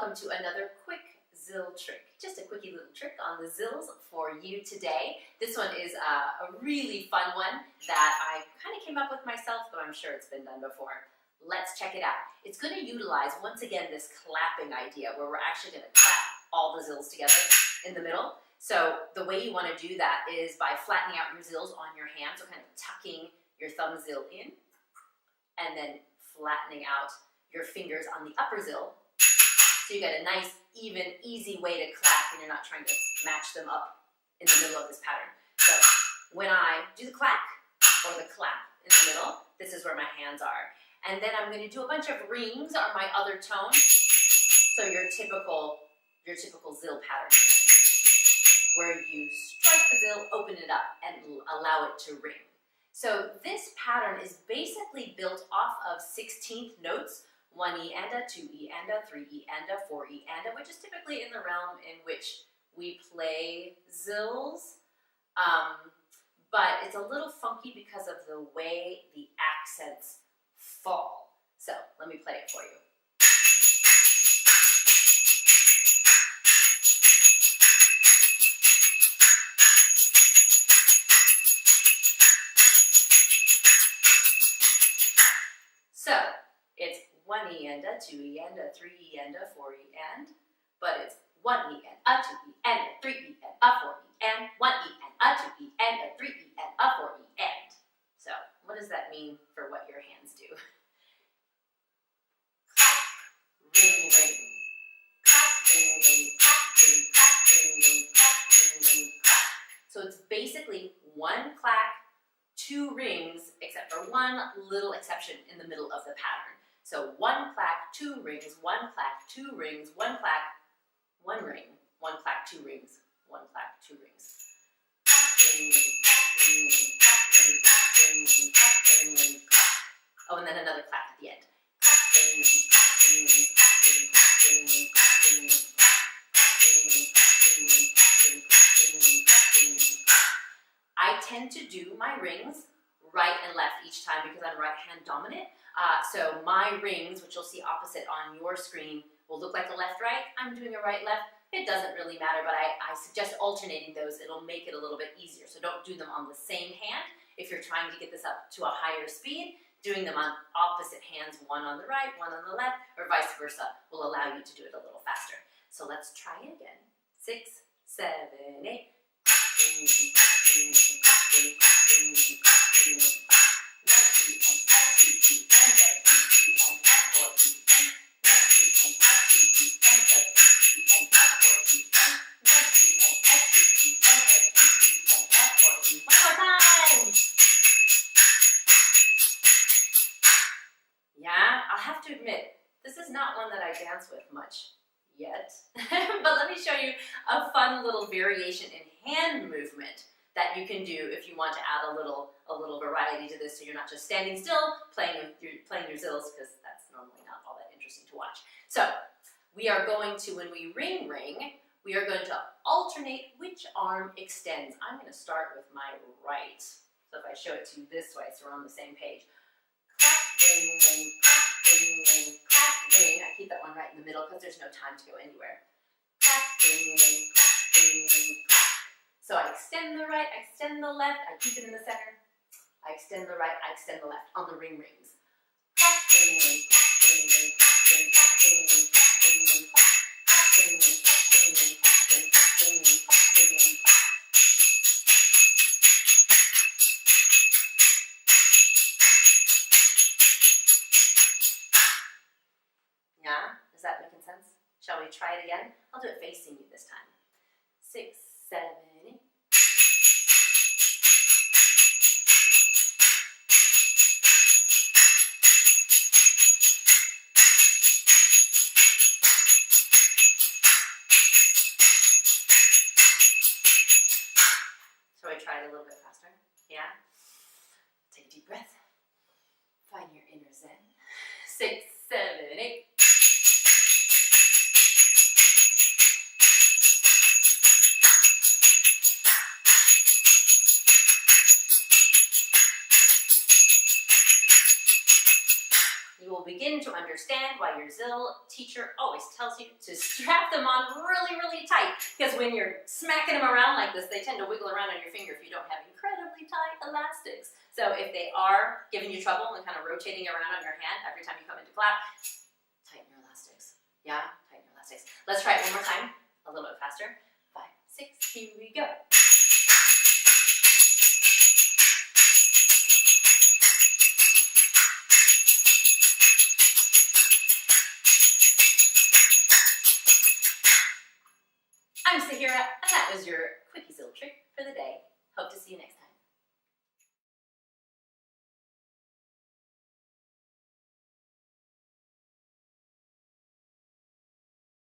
welcome to another quick Zill trick. Just a quickie little trick on the zills for you today. This one is a really fun one that I kind of came up with myself, but I'm sure it's been done before. Let's check it out. It's going to utilize, once again, this clapping idea where we're actually going to clap all the zills together in the middle. So the way you want to do that is by flattening out your zills on your hand, so kind of tucking your thumb zill in, and then flattening out your fingers on the upper zill. So you get a nice, even, easy way to clap and you're not trying to match them up in the middle of this pattern. So when I do the clack or the clap in the middle, this is where my hands are. And then I'm going to do a bunch of rings on my other tone. So your typical zill pattern here, where you strike the zill, open it up, and allow it to ring. So this pattern is basically built off of 16th notes, 1 E and a, 2 E and a, 3 E and a, 4 E and a, which is typically in the realm in which we play zills. But it's a little funky because of the way the accents fall. So let me play it for you. So it's 1 E and a, 2 E and a, 3 E and a, 4 E and, but it's 1 E and a, 2 E and a, 3 E and a, 4 E and, 1 E and a, 2 E and a, 3 E and a, 4 E and. So what does that mean for what your hands do? Clap, ring, ring. Clap, ring, ring, clap, ring, clap, ring, ring, clap, ring, ring, clap. So it's basically one clack, two rings, except for one little exception in the middle of the pattern. So one clack, two rings, one clack, two rings, one clack, one ring, one clack, two rings, one clack, two rings. Clap, ring, ring, clap, ring, ring, clap, ring, clap, ring, ring, clap, ring, ring, clap. Oh, and then another clap at the end. Clap, ring, ring, clap, ring, ring, clap, ring, clap, ring, ring, clap, ring, ring, clap, clap, ring, ring, clap, ring, ring, clap, ring, clap, ring, ring, clap, ring, ring, clap. I tend to do my rings right and left each time because I'm right-hand dominant. So my rings, which you'll see opposite on your screen, will look like a left-right. I'm doing a right-left. It doesn't really matter, but I suggest alternating those. It'll make it a little bit easier. So don't do them on the same hand. If you're trying to get this up to a higher speed, doing them on opposite hands, one on the right, one on the left, or vice versa, will allow you to do it a little faster. So let's try it again. 6, 7, 8. Ring, ring, clap, ring, ring, clap, ring, clap, ring, ring, clap, ring, ring, clap. 1 E and a, 2 E and a, 3 E and a, 4 E and. 1 E and a, 2 E and a, 3 E and a, 4 E and. 1 E and a, 2 E and a, 3 E and a, 4 E. One more time! Yeah, I'll have to admit, this is not one that I dance with much yet. But let me show you a fun little variation in hand movement that you can do if you want to add a little variety to this, so you're not just standing still playing your zills, because that's normally not all that interesting to watch. So we are going to, when we ring, we are going to alternate which arm extends. I'm going to start with my right. So if I show it to you this way, so we're on the same page. Clap, ring, ring, clap, ring, ring, clap, ring. I keep that one right in the middle because there's no time to go anywhere. Clap, ring, ring, clap, ring, ring, clap. So I extend the right, I extend the left, I keep it in the center. I extend the right, I extend the left on the ring rings. Clap, ring, ring, clap, ring, ring, clap, ring, clap, ring, ring, clap, ring, ring, clap, clap, ring, ring, clap, ring, ring, clap, ring, clap, ring, ring, clap, ring, ring, clap. Yeah, is that making sense? Shall we try it again? I'll do it facing you this time. 6, 7, 8. Shall we try it a little bit faster? Yeah? Take a deep breath. Find your inner zen. 6, 7, 8. will begin to understand why your Zill teacher always tells you to strap them on really, really tight, because when you're smacking them around like this, they tend to wiggle around on your finger if you don't have incredibly tight elastics. So if they are giving you trouble and kind of rotating around on your hand every time you come into clap, tighten your elastics. Yeah, tighten your elastics. Let's try it one more time, a little bit faster. 5, 6, here we go. I'm Sahira, and that was your Quickie Zill trick for the day. Hope to see you next time.